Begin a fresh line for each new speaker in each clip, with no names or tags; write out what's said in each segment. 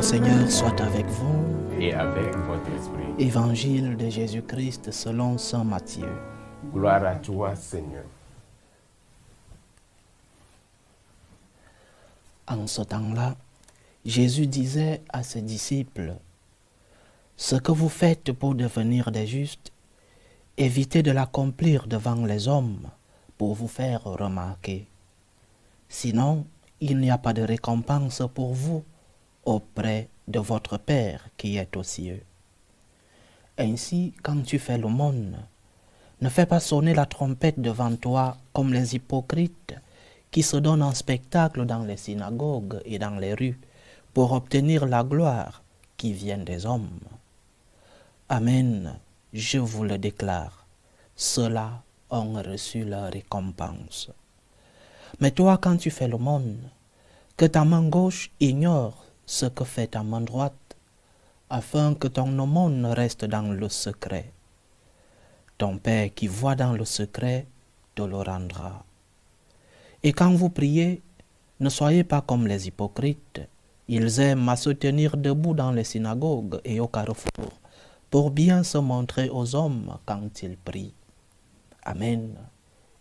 Seigneur soit avec vous.
Et avec votre esprit.
Évangile de Jésus-Christ selon saint Matthieu.
Gloire à toi, Seigneur.
En ce temps-là, Jésus disait à ses disciples, « Ce que vous faites pour devenir des justes, évitez de l'accomplir devant les hommes pour vous faire remarquer. Sinon, il n'y a pas de récompense pour vous auprès de votre Père qui est aux cieux. Ainsi, quand tu fais l'aumône, ne fais pas sonner la trompette devant toi comme les hypocrites qui se donnent en spectacle dans les synagogues et dans les rues pour obtenir la gloire qui vient des hommes. Amen, je vous le déclare, ceux-là ont reçu leur récompense. Mais toi, quand tu fais l'aumône, que ta main gauche ignore ce que fait ta main droite, afin que ton aumône reste dans le secret. Ton Père qui voit dans le secret te le rendra. Et quand vous priez, ne soyez pas comme les hypocrites. Ils aiment à se tenir debout dans les synagogues et au carrefour pour bien se montrer aux hommes quand ils prient. Amen.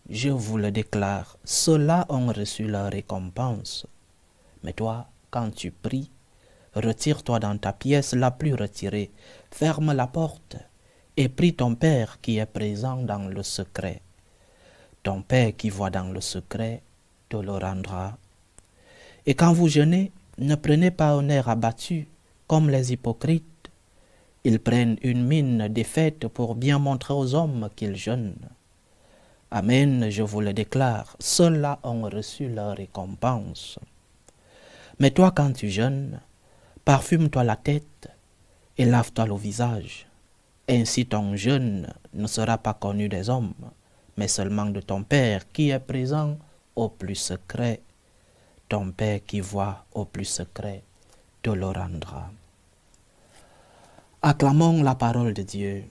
Je vous le déclare, ceux-là ont reçu leur récompense. Mais toi, quand tu pries, retire-toi dans ta pièce la plus retirée, ferme la porte et prie ton Père qui est présent dans le secret. Ton Père qui voit dans le secret te le rendra. Et quand vous jeûnez, ne prenez pas un air abattu comme les hypocrites. Ils prennent une mine défaite pour bien montrer aux hommes qu'ils jeûnent. Amen, je vous le déclare, ceux-là ont reçu leur récompense. Mais toi, quand tu jeûnes, parfume-toi la tête et lave-toi le visage. Ainsi ton jeûne ne sera pas connu des hommes, mais seulement de ton Père qui est présent au plus secret. Ton Père qui voit au plus secret te le rendra. Acclamons la parole de Dieu.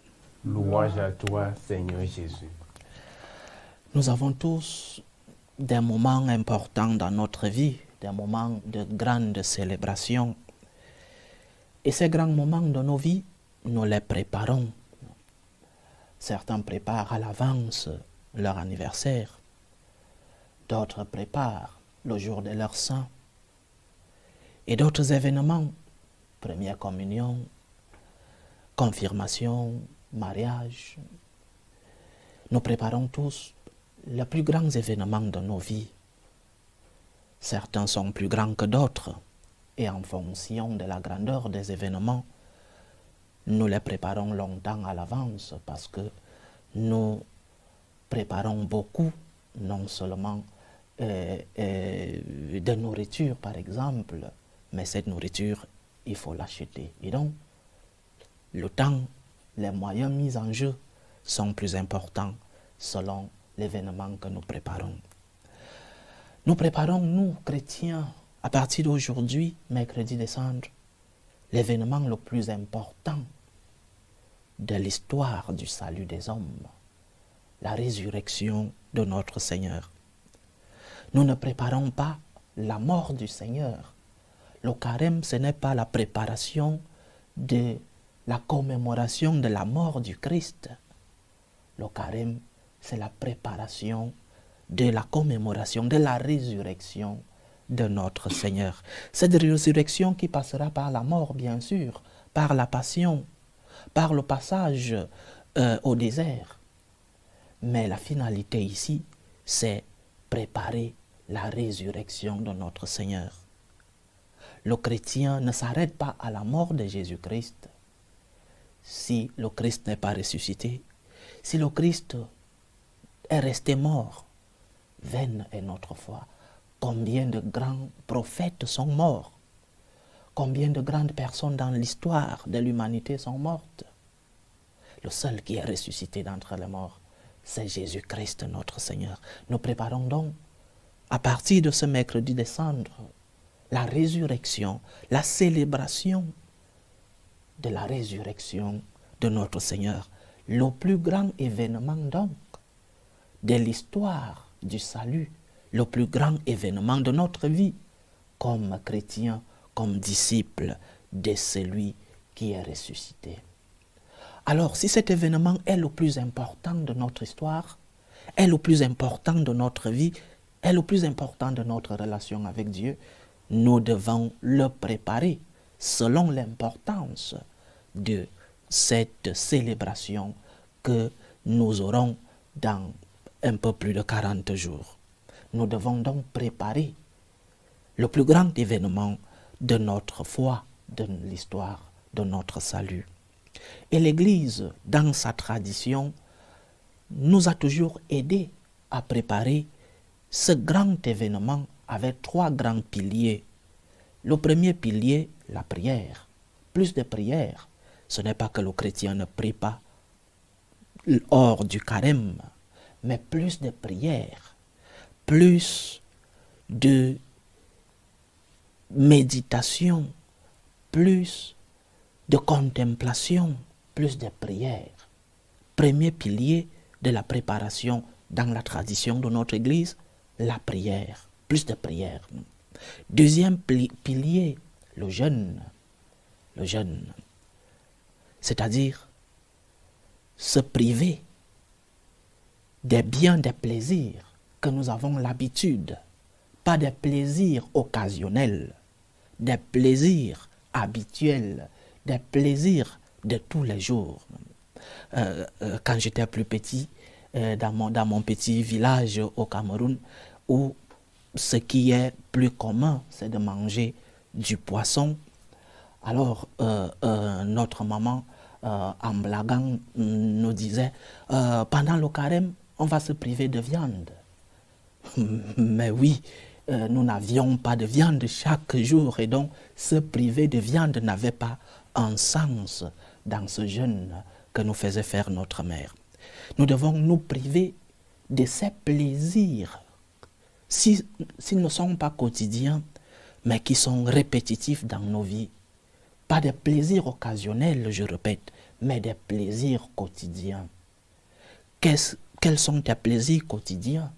Louange à toi, Seigneur Jésus.
Nous avons tous des moments importants dans notre vie, des moments de grande célébration. Et ces grands moments de nos vies, nous les préparons. Certains préparent à l'avance leur anniversaire. D'autres préparent le jour de leur saint. Et d'autres événements, première communion, confirmation, mariage. Nous préparons tous les plus grands événements de nos vies. Certains sont plus grands que d'autres. Et en fonction de la grandeur des événements, nous les préparons longtemps à l'avance parce que nous préparons beaucoup, non seulement de nourriture par exemple, mais cette nourriture, il faut l'acheter. Et donc, le temps, les moyens mis en jeu sont plus importants selon l'événement que nous préparons. Nous préparons, nous, chrétiens, à partir d'aujourd'hui, mercredi des Cendres, l'événement le plus important de l'histoire du salut des hommes, la résurrection de notre Seigneur. Nous ne préparons pas la mort du Seigneur. Le carême, ce n'est pas la préparation de la commémoration de la mort du Christ. Le carême, c'est la préparation de la commémoration de la résurrection de notre Seigneur. Cette résurrection qui passera par la mort, bien sûr, par la passion, par le passage au désert. Mais la finalité ici, c'est préparer la résurrection de notre Seigneur. Le chrétien ne s'arrête pas à la mort de Jésus-Christ. Si le Christ n'est pas ressuscité, si le Christ est resté mort, vaine est notre foi. Combien de grands prophètes sont morts? Combien de grandes personnes dans l'histoire de l'humanité sont mortes? Le seul qui est ressuscité d'entre les morts, c'est Jésus-Christ notre Seigneur. Nous préparons donc, à partir de ce mercredi des Cendres, la résurrection, la célébration de la résurrection de notre Seigneur. Le plus grand événement donc de l'histoire du salut, le plus grand événement de notre vie comme chrétiens, comme disciples de celui qui est ressuscité. Alors, si cet événement est le plus important de notre histoire, est le plus important de notre vie, est le plus important de notre relation avec Dieu, nous devons le préparer selon l'importance de cette célébration que nous aurons dans un peu plus de 40 jours. Nous devons donc préparer le plus grand événement de notre foi, de l'histoire, de notre salut. Et l'Église, dans sa tradition, nous a toujours aidés à préparer ce grand événement avec 3 grands piliers. Le premier pilier, la prière. Plus de prière. Ce n'est pas que le chrétien ne prie pas hors du carême, mais plus de prière, plus de méditation, plus de contemplation, plus de prière. Premier pilier de la préparation dans la tradition de notre Église, la prière, plus de prière. Deuxième pilier, le jeûne. Le jeûne, c'est-à-dire se priver des biens, des plaisirs que nous avons l'habitude, pas des plaisirs occasionnels, des plaisirs habituels, des plaisirs de tous les jours. Quand j'étais plus petit, dans mon petit village au Cameroun, où ce qui est plus commun, c'est de manger du poisson. Alors, notre maman, en blaguant, nous disait, pendant le carême, on va se priver de viande. Mais oui, nous n'avions pas de viande chaque jour, et donc se priver de viande n'avait pas un sens dans ce jeûne que nous faisait faire notre mère. Nous devons nous priver de ces plaisirs, s'ils ne sont pas quotidiens, mais qui sont répétitifs dans nos vies. Pas des plaisirs occasionnels, je répète, mais des plaisirs quotidiens. Quels sont tes plaisirs quotidiens?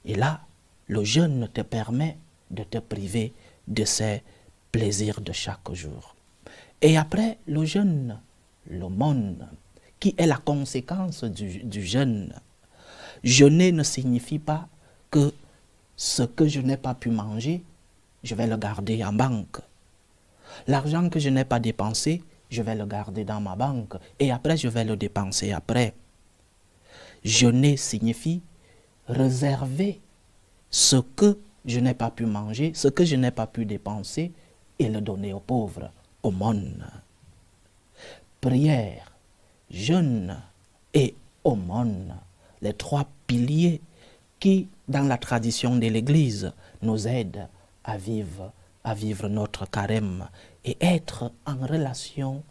Et là, le jeûne te permet de te priver de ces plaisirs de chaque jour. Et après le jeûne, l'aumône, qui est la conséquence du jeûne. Jeûner ne signifie pas que ce que je n'ai pas pu manger, je vais le garder en banque. L'argent que je n'ai pas dépensé, je vais le garder dans ma banque et après je vais le dépenser après. Jeûner signifie réserver ce que je n'ai pas pu manger, ce que je n'ai pas pu dépenser et le donner aux pauvres, aumône. Prière, jeûne et aumône, les 3 piliers qui, dans la tradition de l'Église, nous aident à vivre notre carême et être en relation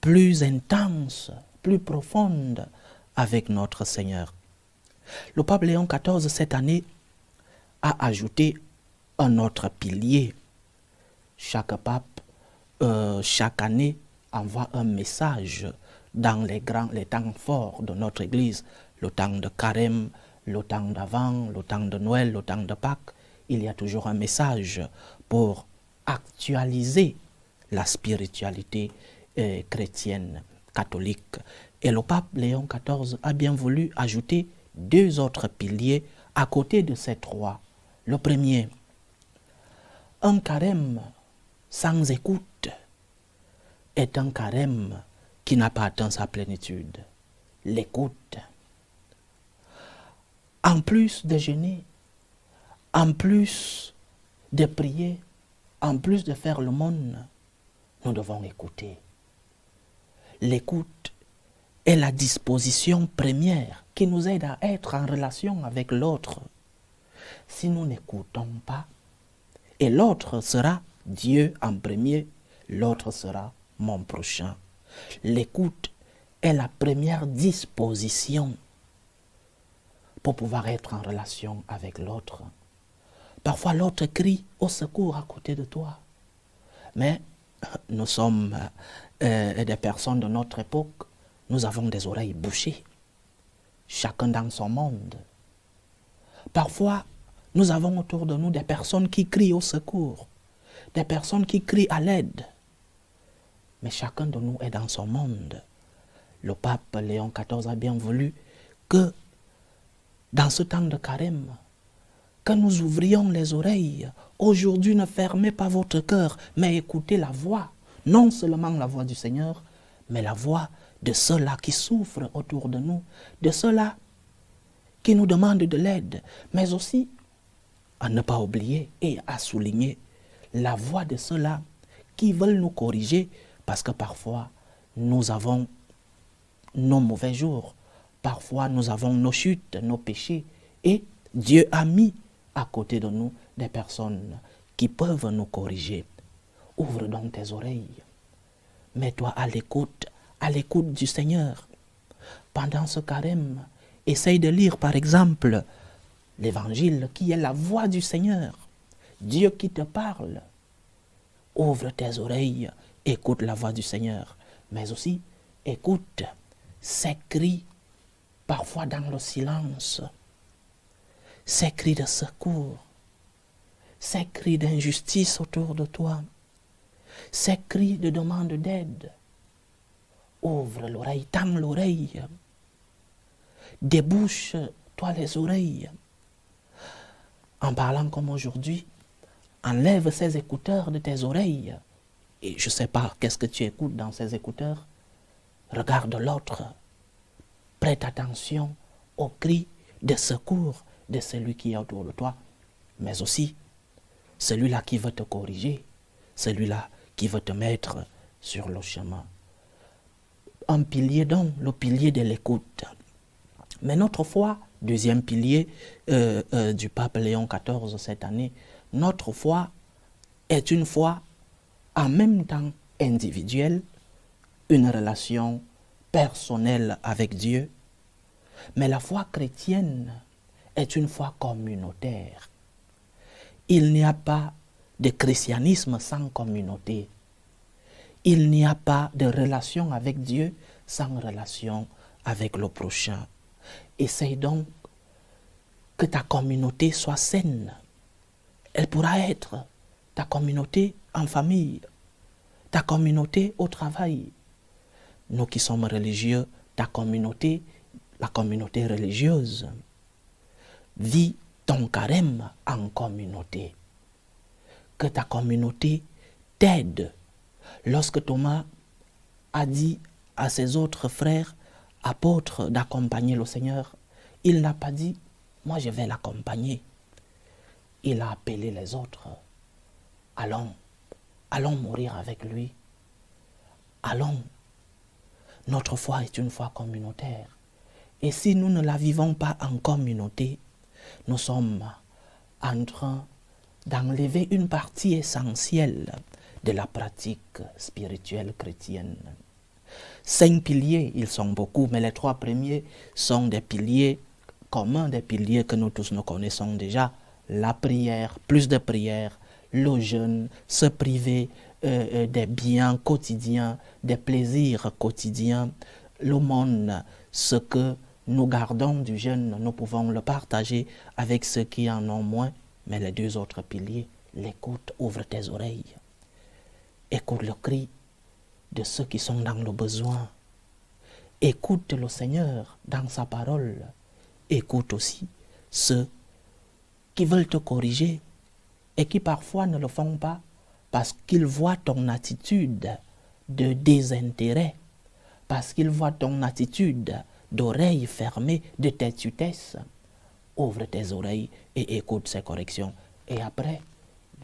plus intense, plus profonde avec notre Seigneur. Le pape Léon XIV, cette année, a ajouté un autre pilier. Chaque pape, chaque année, envoie un message dans les temps forts de notre Église, le temps de carême, le temps d'Avent, le temps de Noël, le temps de Pâques. Il y a toujours un message pour actualiser la spiritualité chrétienne, catholique. Et le pape Léon XIV a bien voulu ajouter 2 autres piliers à côté de ces 3. Le premier, un carême sans écoute est un carême qui n'a pas atteint sa plénitude. L'écoute. En plus de jeûner, en plus de prier, en plus de faire l'aumône, nous devons écouter. L'écoute est la disposition première qui nous aide à être en relation avec l'autre. Si nous n'écoutons pas, et l'autre sera Dieu en premier, l'autre sera mon prochain. L'écoute est la première disposition pour pouvoir être en relation avec l'autre. Parfois l'autre crie au secours à côté de toi. Mais nous sommes des personnes de notre époque, nous avons des oreilles bouchées, chacun dans son monde. Parfois, nous avons autour de nous des personnes qui crient au secours, des personnes qui crient à l'aide. Mais chacun de nous est dans son monde. Le pape Léon XIV a bien voulu que, dans ce temps de carême, que nous ouvrions les oreilles. Aujourd'hui, ne fermez pas votre cœur, mais écoutez la voix. Non seulement la voix du Seigneur, mais la voix de ceux-là qui souffrent autour de nous, de ceux-là qui nous demandent de l'aide, mais aussi, à ne pas oublier et à souligner, la voix de ceux-là qui veulent nous corriger, parce que parfois, nous avons nos mauvais jours, parfois nous avons nos chutes, nos péchés, et Dieu a mis à côté de nous des personnes qui peuvent nous corriger. Ouvre donc tes oreilles, mets-toi à l'écoute du Seigneur. Pendant ce carême, essaye de lire par exemple l'Évangile qui est la voix du Seigneur, Dieu qui te parle. Ouvre tes oreilles, écoute la voix du Seigneur, mais aussi écoute ces cris, parfois dans le silence, ces cris de secours, ces cris d'injustice autour de toi, ces cris de demande d'aide. Ouvre l'oreille, tends l'oreille, débouche-toi les oreilles. En parlant comme aujourd'hui, enlève ces écouteurs de tes oreilles. Et je ne sais pas qu'est-ce que tu écoutes dans ces écouteurs. Regarde l'autre. Prête attention aux cris de secours de celui qui est autour de toi, mais aussi celui-là qui veut te corriger, celui-là qui veut te mettre sur le chemin. Un pilier donc, le pilier de l'écoute. Mais notre foi, deuxième pilier du pape Léon XIV cette année, notre foi est une foi en même temps individuelle, une relation personnelle avec Dieu, mais la foi chrétienne est une foi communautaire. Il n'y a pas de christianisme sans communauté. Il n'y a pas de relation avec Dieu sans relation avec le prochain. Essaye donc que ta communauté soit saine. Elle pourra être ta communauté en famille, ta communauté au travail. Nous qui sommes religieux, ta communauté, la communauté religieuse. Vis ton carême en communauté. Que ta communauté t'aide. Lorsque Thomas a dit à ses autres frères, apôtres, d'accompagner le Seigneur, il n'a pas dit, moi je vais l'accompagner. Il a appelé les autres. Allons mourir avec lui. Allons. Notre foi est une foi communautaire. Et si nous ne la vivons pas en communauté, nous sommes en train d'enlever une partie essentielle de la pratique spirituelle chrétienne. 5 piliers, ils sont beaucoup, mais les 3 premiers sont des piliers communs, des piliers que nous tous nous connaissons déjà. La prière, plus de prière, le jeûne, se priver des biens quotidiens, des plaisirs quotidiens, l'aumône, ce que nous gardons du jeûne, nous pouvons le partager avec ceux qui en ont moins. Mais les 2 autres piliers, l'écoute, ouvre tes oreilles. Écoute le cri de ceux qui sont dans le besoin. Écoute le Seigneur dans sa parole. Écoute aussi ceux qui veulent te corriger et qui parfois ne le font pas parce qu'ils voient ton attitude de désintérêt, parce qu'ils voient ton attitude d'oreilles fermées, de têtutesse. Ouvre tes oreilles et écoute ces corrections. Et après,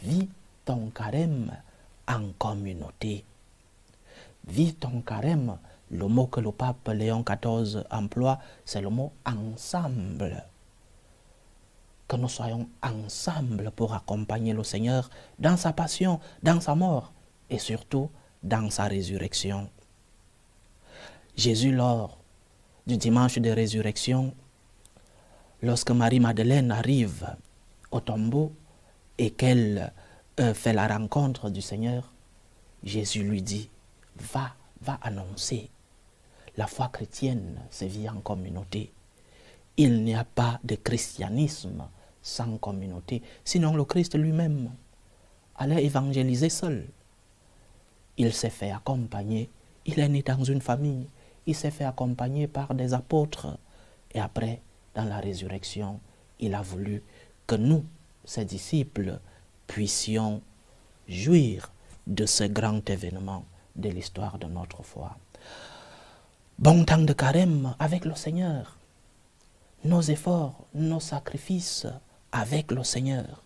vis ton carême en communauté. Vis ton carême. Le mot que le pape Léon XIV emploie, c'est le mot ensemble. Que nous soyons ensemble pour accompagner le Seigneur dans sa passion, dans sa mort et surtout dans sa résurrection. Jésus, lors du dimanche de résurrection, lorsque Marie-Madeleine arrive au tombeau et qu'elle fait la rencontre du Seigneur, Jésus lui dit, va annoncer. La foi chrétienne se vit en communauté. Il n'y a pas de christianisme sans communauté. Sinon le Christ lui-même allait évangéliser seul. Il s'est fait accompagner. Il est né dans une famille. Il s'est fait accompagner par des apôtres. Et après, dans la résurrection, il a voulu que nous, ses disciples, puissions jouir de ce grand événement de l'histoire de notre foi. Bon temps de carême avec le Seigneur. Nos efforts, nos sacrifices avec le Seigneur.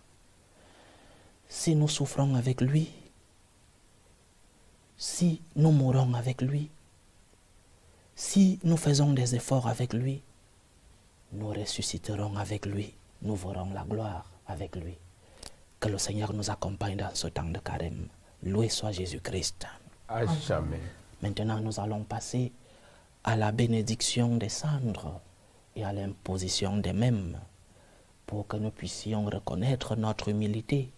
Si nous souffrons avec lui, si nous mourons avec lui, si nous faisons des efforts avec lui, nous ressusciterons avec lui, nous verrons la gloire avec lui. Que le Seigneur nous accompagne dans ce temps de carême. Loué soit Jésus-Christ.
À jamais.
Maintenant, nous allons passer à la bénédiction des cendres et à l'imposition des mêmes pour que nous puissions reconnaître notre humilité.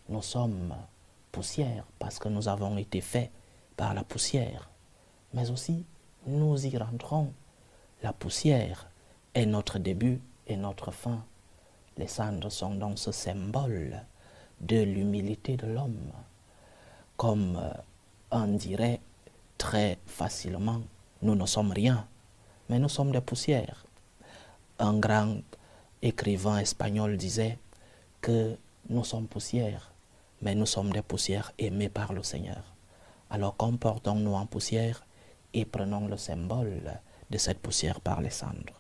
Nous sommes poussière parce que nous avons été faits par la poussière. Mais aussi, nous y rentrons. La poussière est notre début et notre fin. Les cendres sont donc ce symbole de l'humilité de l'homme. Comme on dirait très facilement, nous ne sommes rien, mais nous sommes des poussières. Un grand écrivain espagnol disait que nous sommes poussières, mais nous sommes des poussières aimées par le Seigneur. Alors comportons-nous en poussière et prenons le symbole de cette poussière par les cendres.